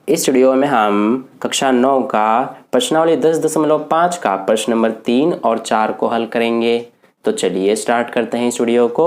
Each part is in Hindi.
इस वीडियो में हम कक्षा 9 का प्रश्नावली 10.5 का प्रश्न नंबर 3 और 4 को हल करेंगे। तो चलिए स्टार्ट करते हैं इस वीडियो को।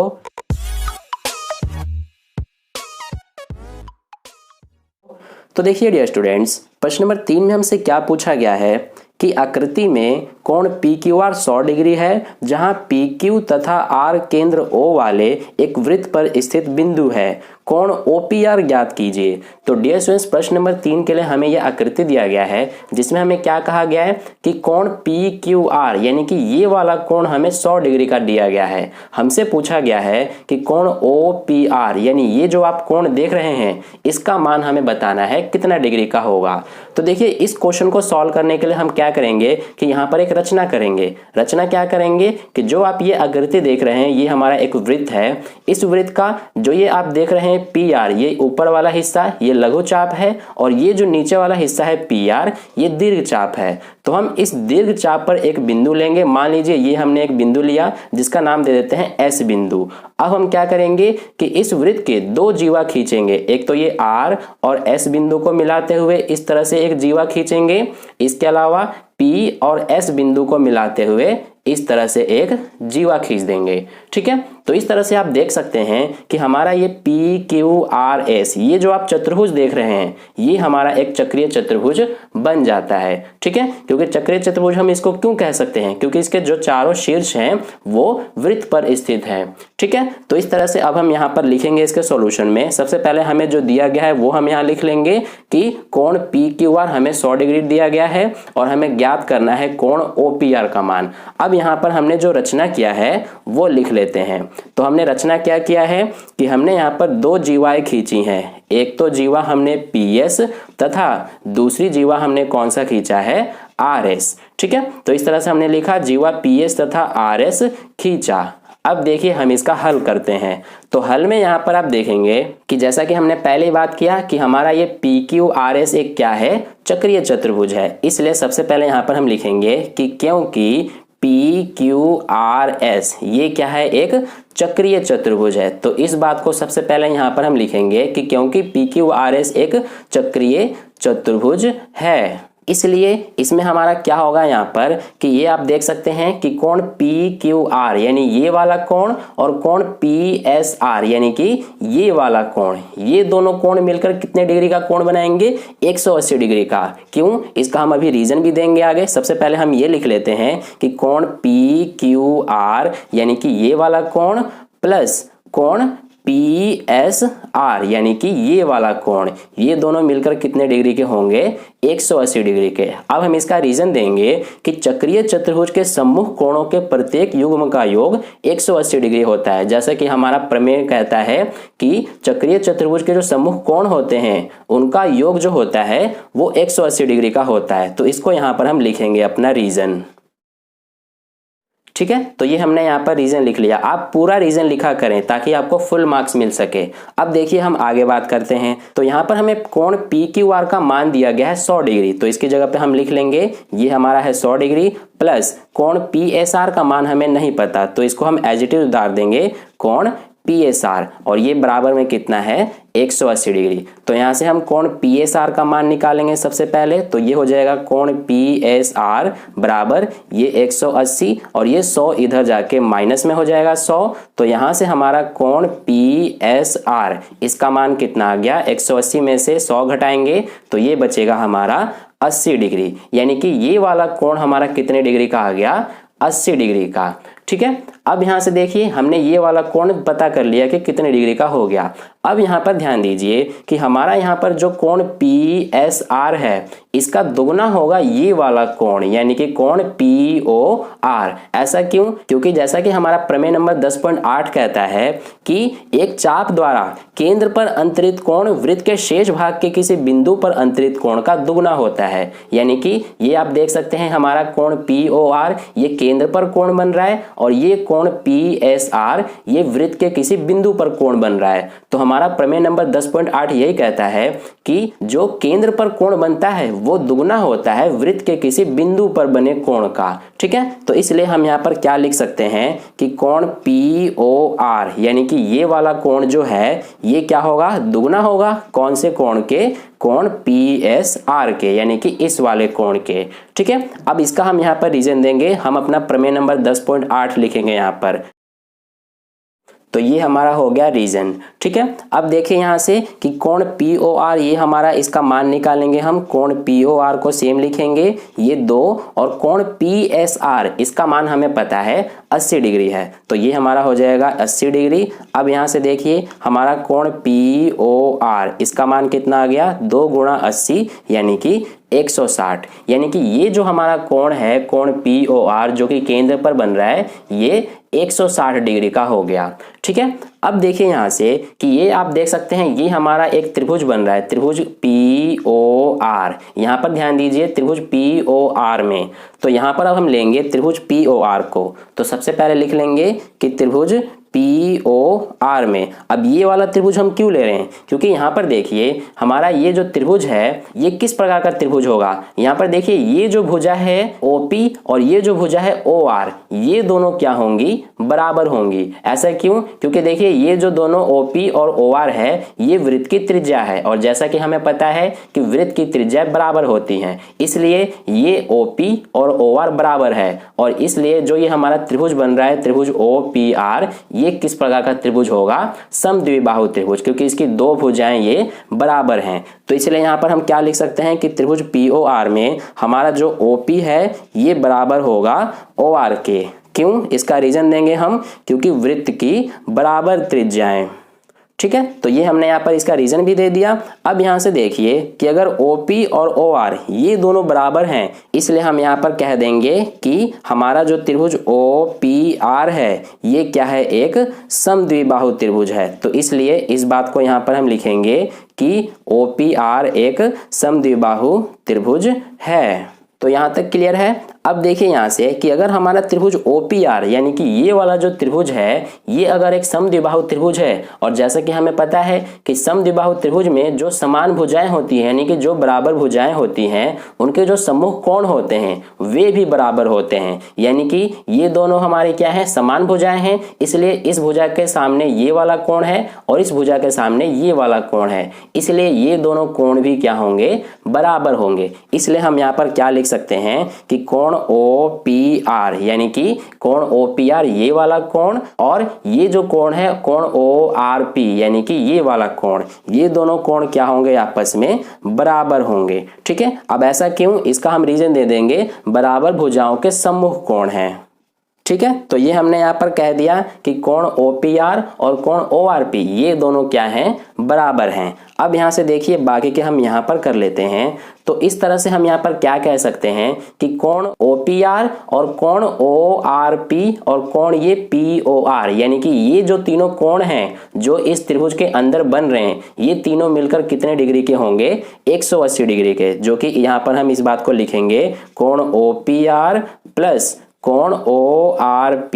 तो देखिए डियर स्टूडेंट्स, प्रश्न नंबर 3 में हमसे क्या पूछा गया है कि आकृति में कोण PQR 100 डिग्री है, जहां PQ तथा R केंद्र O वाले एक वृत्त पर स्थित बिंदु है। कोण OPR ज्ञात कीजिए। तो डियर स्टूडेंट्स, प्रश्न नंबर 3 के लिए हमें यह आकृति दिया गया है, जिसमें हमें क्या कहा गया है कि कोण PQR यानी कि ये वाला कोण हमें 100 डिग्री का दिया गया है। हमसे पूछा गया है कि कोण OPR यानी ये जो आप कोण देख रहे हैं, इसका मान हमें बताना है कितना डिग्री का होगा। तो देखिए, इस क्वेश्चन को सॉल्व करने के लिए हम क्या करेंगे कि यहाँ पर एक रचना करेंगे। रचना क्या करेंगे कि जो आप ये आकृति देख रहे हैं, ये हमारा एक वृत्त है। इस वृत्त का जो ये आप देख रहे हैं PR, ये ऊपर वाला हिस्सा ये लघु चाप है, और ये जो नीचे वाला हिस्सा है PR, ये दीर्घ चाप है। तो हम इस दीर्घ चाप पर एक बिंदु लेंगे। मान लीजिए ये हमने एक बिंदु लिया, जिसका नाम दे देते हैं S बिंदु। अब हम क्या करेंगे कि इस वृत्त के दो जीवा खींचेंगे। एक तो ये R और S बिंदु को मिलाते हुए इस तरह से एक जीवा खींचेंगे। इसके अलावा P और S बिंदु को मिलाते हुए इस तरह से एक जीवा खींच देंगे। ठीक है, तो इस तरह से आप देख सकते हैं कि हमारा ये PQRS, ये जो आप चतुर्भुज देख रहे हैं, ये हमारा एक चक्रीय चतुर्भुज बन जाता है। ठीक है, क्योंकि चक्रीय चतुर्भुज हम इसको क्यों कह सकते हैं, क्योंकि इसके जो चारों शीर्ष हैं वो वृत्त पर स्थित हैं। ठीक है, तो इस तरह से अब हम यहाँ पर लिखेंगे इसके सॉल्यूशन में। सबसे पहले हमें जो दिया गया है वो हम यहाँ लिख लेंगे कि कोण PQR हमें 100 डिग्री दिया गया है और हमें ज्ञात करना है कोण OPR का मान। अब यहाँ पर हमने जो रचना किया है वो लिख लेते हैं। तो हमने रचना क्या किया है कि हमने यहाँ पर दो जीवाएं खींची हैं। एक तो जीवा हमने PS तथा दूसरी जीवा हमने कौन सा खींचा है, RS। ठीक है, तो इस तरह से हमने लिखा जीवा PS तथा RS खींचा। अब देखिए हम इसका हल करते हैं। तो हल में यहाँ पर आप देखेंगे कि जैसा कि हमने पहले बात किया कि हमारा ये PQRS एक क्या है, चक्रीय चतुर्भुज है। इसलिए सबसे पहले यहाँ पर हम लिखेंगे कि क्योंकि PQRS ये क्या है, एक चक्रीय चतुर्भुज है। तो इस बात को सबसे पहले यहाँ पर हम लिखेंगे कि क्योंकि PQRS एक चक्रीय चतुर्भुज है, इसलिए इसमें हमारा क्या होगा यहाँ पर कि ये आप देख सकते हैं कि कोण PQR यानी ये वाला कोण और कोण PSR यानी कि ये वाला कोण, ये दोनों कोण मिलकर कितने डिग्री का कोण बनाएंगे, 180 डिग्री का। क्यों, इसका हम अभी रीजन भी देंगे आगे। सबसे पहले हम ये लिख लेते हैं कि कोण PQR यानी कि ये वाला कोण प्लस कोण PSR यानी कि ये वाला कोण, ये दोनों मिलकर कितने डिग्री के होंगे, 180 डिग्री के। अब हम इसका रीजन देंगे कि चक्रीय चतुर्भुज के सम्मुख कोणों के प्रत्येक युग्म का योग 180 डिग्री होता है। जैसा कि हमारा प्रमेय कहता है कि चक्रीय चतुर्भुज के जो सम्मुख कोण होते हैं उनका योग जो होता है वो 180 डिग्री का होता है। तो इसको यहाँ पर हम लिखेंगे अपना रीजन। ठीक है, तो ये हमने यहाँ पर रीजन लिख लिया। आप पूरा रीजन लिखा करें ताकि आपको फुल मार्क्स मिल सके। अब देखिए हम आगे बात करते हैं। तो यहाँ पर हमें कोण PQR का मान दिया गया है 100 डिग्री। तो इसकी जगह पे हम लिख लेंगे ये हमारा है 100 डिग्री प्लस कोण PSR का मान हमें नहीं पता, तो इसको हम एज इट इज उतार देंगे कोण PSR, और ये बराबर में कितना है, 180 डिग्री। तो यहाँ से हम कोण PSR का मान निकालेंगे सबसे पहले। तो ये हो जाएगा कोण PSR बराबर ये 180 और ये 100 इधर जाके माइनस में हो जाएगा 100। तो यहाँ से हमारा कोण PSR इसका मान कितना आ गया, 180 में से 100 घटाएंगे तो ये बचेगा हमारा 80 डिग्री। यानी कि ये वाला कोण हमारा कितने डिग्री का आ गया, 80 डिग्री का। ठीक है, अब यहाँ से देखिए हमने ये वाला कोण पता कर लिया कि कितने डिग्री का हो गया। अब यहाँ पर ध्यान दीजिए कि हमारा यहाँ पर जो कोण PSR है इसका दुगना होगा ये वाला कोण यानी कि कोण POR। ऐसा क्यों, क्योंकि जैसा कि हमारा प्रमेय नंबर 10.8 कहता है कि एक चाप द्वारा केंद्र पर अंतरित कोण वृत्त के शेष भाग के किसी बिंदु पर अंतरित कोण का दुगना होता है। यानी कि ये आप देख सकते हैं हमारा कोण POR ये केंद्र पर कोण बन रहा है और ये कोण PSR ये वृत्त के किसी बिंदु पर कोण बन रहा है। तो हमारा प्रमेय नंबर 10.8 यही कहता है कि जो केंद्र पर कोण बनता है वो दुगना होता है वृत्त के किसी बिंदु पर बने कोण का। ठीक है, तो इसलिए हम यहाँ पर क्या लिख सकते हैं कि कोण POR यानी कि ये वाला कोण जो है ये क्या होगा, दुगना होगा कौन से कोण के, कोण PSR के, यानी कि इस वाले कोण के। ठीक है, अब इसका हम यहाँ पर रीजन देंगे, हम अपना प्रमेय नंबर 10.8 लिखेंगे यहाँ पर। तो ये हमारा हो गया रीजन। ठीक है, अब देखिए यहाँ से कि कोण POR, ये हमारा इसका मान निकालेंगे हम। कोण POR को सेम लिखेंगे, ये 2, और कोण PSR इसका मान हमें पता है 80 डिग्री है, तो ये हमारा हो जाएगा 80 डिग्री। अब यहाँ से देखिए हमारा कोण POR इसका मान कितना आ गया, 2 गुणा 80 यानी कि 160। यानी कि ये जो हमारा कोण है, कोण POR जो कि केंद्र पर बन रहा है, ये 160 डिग्री का हो गया। ठीक है, अब देखिए यहाँ से कि ये आप देख सकते हैं, ये हमारा एक त्रिभुज बन रहा है, त्रिभुज POR। यहाँ पर ध्यान दीजिए, त्रिभुज POR में, तो यहाँ पर अब हम लेंगे त्रिभुज POR को। तो सबसे पहले लिख लेंगे कि त्रिभुज POR में। अब ये वाला त्रिभुज हम क्यों ले रहे हैं, क्योंकि यहाँ पर देखिए हमारा ये जो त्रिभुज है, ये किस प्रकार का त्रिभुज होगा। यहाँ पर देखिए ये जो भुजा है OP और ये जो भुजा है OR, ये दोनों क्या होंगी, बराबर होंगी। ऐसा क्यों, क्योंकि देखिए ये जो दोनों OP और OR है, ये वृत्त की त्रिज्या है, और जैसा कि हमें पता है कि वृत्त की त्रिज्या बराबर होती हैं, इसलिए ये OP और OR बराबर है। और इसलिए जो ये हमारा त्रिभुज बन रहा है, त्रिभुज OPR, ये किस प्रकार का त्रिभुज होगा, समद्विबाहु त्रिभुज, क्योंकि इसकी 2 भुजाएं ये बराबर हैं। तो इसलिए यहाँ पर हम क्या लिख सकते हैं कि त्रिभुज POR में हमारा जो OP है ये बराबर होगा OR के। क्यों, इसका रीजन देंगे हम, क्योंकि वृत्त की बराबर त्रिज्याएं। ठीक है, तो ये हमने यहाँ पर इसका रीजन भी दे दिया। अब यहाँ से देखिए कि अगर OP और OR ये दोनों बराबर हैं, इसलिए हम यहाँ पर कह देंगे कि हमारा जो त्रिभुज OPR है ये क्या है, एक समद्विबाहु त्रिभुज है। तो इसलिए इस बात को यहाँ पर हम लिखेंगे कि OPR एक समद्विबाहु त्रिभुज है। तो यहाँ तक क्लियर है। अब देखिए यहाँ से कि अगर हमारा त्रिभुज OPR यानी कि ये वाला जो त्रिभुज है, ये अगर एक समद्विबाहु त्रिभुज है, और जैसा कि हमें पता है कि समद्विबाहु त्रिभुज में जो समान भुजाएं होती हैं, यानी कि जो बराबर भुजाएं होती हैं, उनके जो सम्मुख कोण होते हैं वे भी बराबर होते हैं। यानी कि ये दोनों हमारे क्या है, समान भुजाएं हैं, इसलिए इस भुजा के सामने ये वाला कोण है और इस भुजा के सामने ये वाला कोण है, इसलिए ये दोनों कोण भी क्या होंगे, बराबर होंगे। इसलिए हम यहाँ पर क्या लिख सकते हैं कि कोण OPR यानी कि कोण OPR ये वाला कोण, और ये जो कोण है कोण ORP यानी कि ये वाला कोण, ये दोनों कोण क्या होंगे, आपस में बराबर होंगे। ठीक है, अब ऐसा क्यों, इसका हम रीजन दे देंगे, बराबर भुजाओं के सम्मुख कोण हैं। ठीक है, तो ये हमने यहाँ पर कह दिया कि कोण OPR और कोण ORP ये दोनों क्या हैं, बराबर हैं। अब यहाँ से देखिए बाकी के हम यहाँ पर कर लेते हैं। तो इस तरह से हम यहाँ पर क्या कह सकते हैं कि कोण OPR और कोण ORP और कोण ये POR यानी कि ये जो तीनों कोण हैं जो इस त्रिभुज के अंदर बन रहे हैं, ये तीनों मिलकर कितने डिग्री के होंगे, 180 डिग्री के, जो कि यहाँ पर हम इस बात को लिखेंगे कोण OPR प्लस कोण ORP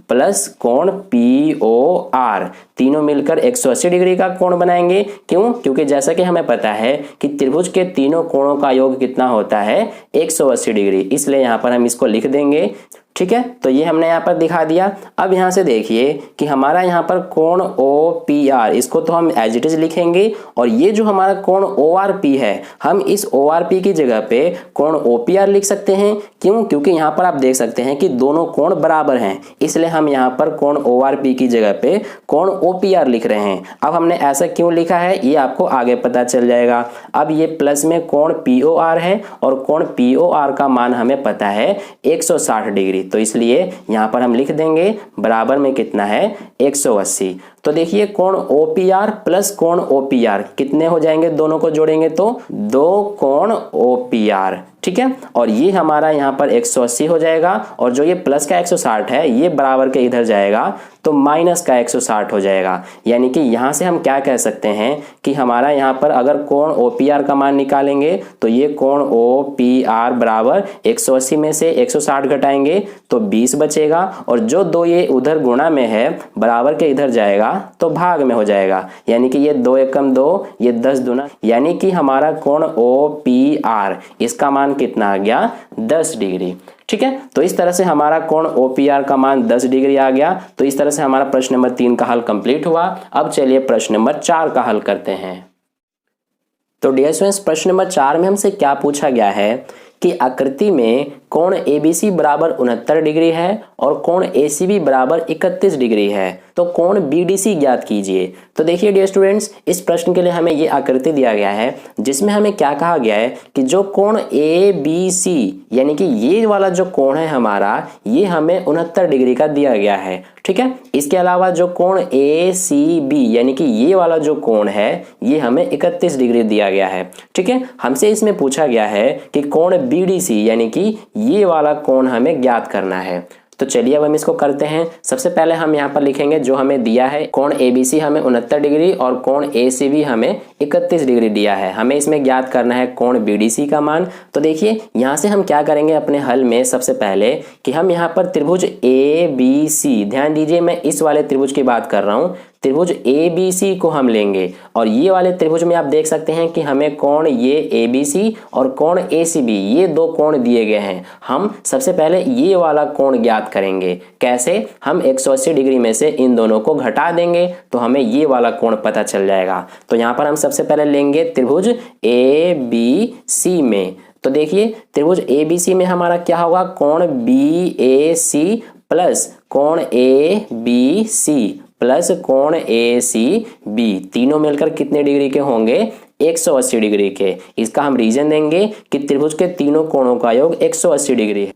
प्लस कोण POR, तीनों मिलकर 180 डिग्री का कोण बनाएंगे। क्यों, क्योंकि जैसा कि हमें पता है कि त्रिभुज के तीनों कोणों का योग कितना होता है, 180 डिग्री, इसलिए यहाँ पर हम इसको लिख देंगे। ठीक है, तो ये हमने यहाँ पर दिखा दिया। अब यहाँ से देखिए कि हमारा यहाँ पर कोण OPR, इसको तो हम एज इट इज लिखेंगे, और ये जो हमारा कोण ORP है, हम इस ORP की जगह पे कोण OPR लिख सकते हैं। क्यों, क्योंकि यहाँ पर आप देख सकते हैं कि दोनों कोण बराबर हैं, इसलिए हम यहाँ पर कोण ORP की जगह पे कोण OPR लिख रहे हैं। अब हमने ऐसा क्यों लिखा है ये आपको आगे पता चल जाएगा। अब ये प्लस में कोण POR है, और कोण POR का मान हमें पता है 160 डिग्री, तो इसलिए यहां पर हम लिख देंगे बराबर में कितना है, 180। तो देखिए कोण OPR प्लस कोण OPR कितने हो जाएंगे, दोनों को जोड़ेंगे तो 2 कोण OPR। ठीक है, और ये हमारा यहाँ पर 180 हो जाएगा, और जो ये प्लस का 160 है ये बराबर के इधर जाएगा तो माइनस का 160 हो जाएगा। यानी कि यहाँ से हम क्या कह सकते हैं कि हमारा यहाँ पर अगर कोण OPR का मान निकालेंगे तो ये कोण OPR बराबर 180 में से 160 घटाएंगे तो 20 बचेगा, और जो 2 ये उधर गुणा में है बराबर के इधर जाएगा तो भाग में हो जाएगा। यानी कि ये 2 एकम 2, ये 10 दूना, यानी कि हमारा कोण OPR इसका मान कितना आ गया, 10 डिग्री। ठीक है, तो इस तरह से हमारा कोण OPR का मान 10 डिग्री आ गया। तो इस तरह से हमारा प्रश्न नंबर 3 का हल कंप्लीट हुआ। अब चलिए प्रश्न नंबर 4 का हल करते हैं। तो डियर स्टूडेंट्स, प्रश्न नंबर 4 में हमसे क्या पूछा गया है कि आकृति में कोण ABC बराबर 69 डिग्री है और कोण ACB बराबर 31 डिग्री है, तो कोण BDC ज्ञात कीजिए। तो देखिए डियर स्टूडेंट्स, इस प्रश्न के लिए हमें ये आकृति दिया गया है जिसमें हमें क्या कहा गया है कि जो कोण ABC यानी कि ये वाला जो कोण है हमारा, ये हमें 69 डिग्री का दिया गया है। ठीक है, इसके अलावा जो कोण ACB यानी कि ये वाला जो कोण है, ये हमें 31 डिग्री दिया गया है। ठीक है, हमसे इसमें पूछा गया है कि कोण BDC यानी कि ये वाला कोण हमें ज्ञात करना है। तो चलिए अब हम इसको करते हैं। सबसे पहले हम यहाँ पर लिखेंगे जो हमें दिया है, कोण ABC हमें 69 डिग्री और कोण ACB हमें 31 डिग्री दिया है। हमें इसमें ज्ञात करना है कोण BDC का मान। तो देखिए यहाँ से हम क्या करेंगे अपने हल में, सबसे पहले कि हम यहाँ पर त्रिभुज ABC, ध्यान दीजिए मैं इस वाले त्रिभुज की बात कर रहा हूँ, त्रिभुज ABC को हम लेंगे और ये वाले त्रिभुज में आप देख सकते हैं कि हमें कोण ये ABC और कोण ACB ये दो कोण दिए गए हैं। हम सबसे पहले ये वाला कोण ज्ञात करेंगे। कैसे? हम 180 डिग्री में से इन दोनों को घटा देंगे तो हमें ये वाला कोण पता चल जाएगा। तो यहाँ पर हम सबसे पहले लेंगे त्रिभुज ABC में। तो देखिए त्रिभुज ABC में हमारा क्या होगा, कोण BAC प्लस कोण ABC प्लस कोण ACB, तीनों मिलकर कितने डिग्री के होंगे, 180 डिग्री के। इसका हम रीजन देंगे कि त्रिभुज के तीनों कोणों का योग 180 डिग्री है।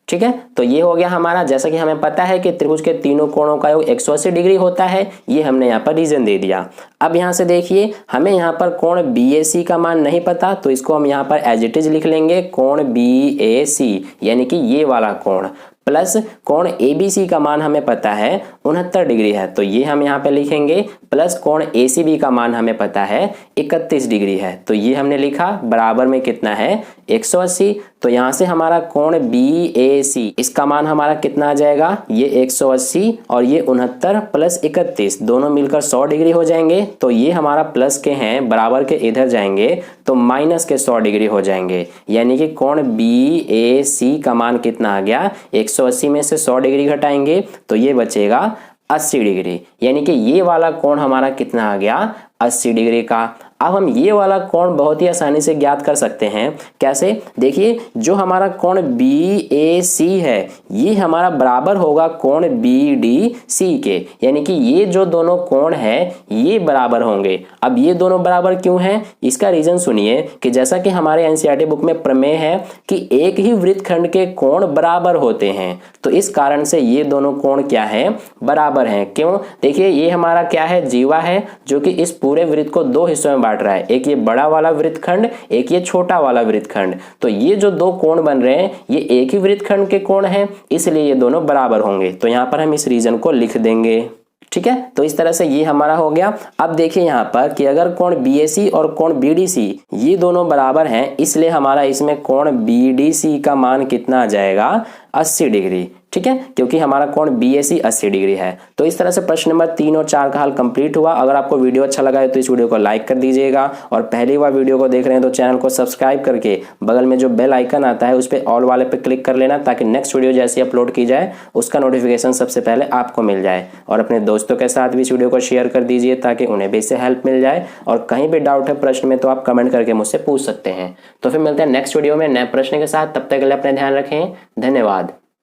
ठीक है, तो ये हो गया हमारा, जैसा कि हमें पता है कि त्रिभुज के तीनों कोणों का योग 180 डिग्री होता है, ये हमने यहाँ पर रीजन दे दिया। अब यहाँ से देखिए हमें यहाँ पर कोण BAC का मान नहीं पता, तो इसको हम यहाँ पर एज इट इज लिख लेंगे, कोण BAC यानी कि ये वाला कोण, प्लस कोण ABC का मान हमें पता है 69 डिग्री है, तो ये हम यहाँ पे लिखेंगे, प्लस कोण ACB का मान हमें पता है 31 डिग्री है, तो ये हमने लिखा, बराबर में कितना है 180। तो यहाँ से हमारा कोण BAC, इसका मान हमारा कितना आ जाएगा, ये 180 और ये 69 प्लस 31 दोनों मिलकर 100 डिग्री हो जाएंगे। तो ये हमारा प्लस के हैं, बराबर के इधर जाएंगे तो माइनस के 100 डिग्री हो जाएंगे, यानी कि कोण BAC का मान कितना आ गया, 180 में से 100 डिग्री घटाएंगे तो ये बचेगा 80 डिग्री, यानी कि ये वाला कोण हमारा कितना आ गया, 80 डिग्री का। अब हम ये वाला कोण बहुत ही आसानी से ज्ञात कर सकते हैं। कैसे? देखिए जो हमारा कोण BAC है ये हमारा बराबर होगा कोण BDC के, यानी कि ये जो दोनों कोण है ये बराबर होंगे। अब ये दोनों बराबर क्यों हैं, इसका रीजन सुनिए कि जैसा कि हमारे NCERT बुक में प्रमेय है कि एक ही वृत्तखंड के कोण बराबर होते हैं, तो इस कारण से ये दोनों कोण क्या है, बराबर हैं। क्यों? देखिए ये हमारा क्या है, जीवा है, जो कि इस पूरे वृत्त को दो हिस्सों में बांट रहा है, एक ये बड़ा वाला वृत्तखंड, एक ये छोटा वाला वृत्तखंड। तो ये जो दो कोण बन रहे हैं ये एक ही वृत्तखंड के कोण हैं, इसलिए ये दोनों बराबर होंगे। तो यहाँ पर हम इस रीजन को लिख देंगे। ठीक है, तो इस तरह से ये हमारा हो गया। अब देखिए यहाँ पर कि अगर कोण BAC और कोण BDC ये दोनों बराबर हैं, इसलिए हमारा इसमें कोण BDC का मान कितना आ जाएगा, 80 डिग्री। ठीक है, क्योंकि हमारा कोण BAC 80 डिग्री है। तो इस तरह से प्रश्न नंबर 3 और 4 का हल कंप्लीट हुआ। अगर आपको वीडियो अच्छा लगा है तो इस वीडियो को लाइक कर दीजिएगा, और पहली बार वीडियो को देख रहे हैं तो चैनल को सब्सक्राइब करके बगल में जो बेल आइकन आता है उस पर ऑल वाले पे क्लिक कर लेना, ताकि नेक्स्ट वीडियो जैसे अपलोड की जाए उसका नोटिफिकेशन सबसे पहले आपको मिल जाए। और अपने दोस्तों के साथ भी इस वीडियो को शेयर कर दीजिए ताकि उन्हें भी इससे हेल्प मिल जाए। और कहीं भी डाउट है प्रश्न में तो आप कमेंट करके मुझसे पूछ सकते हैं। तो फिर मिलते हैं नेक्स्ट वीडियो में नए प्रश्न के साथ, तब तक के लिए अपने ध्यान रखें। धन्यवाद।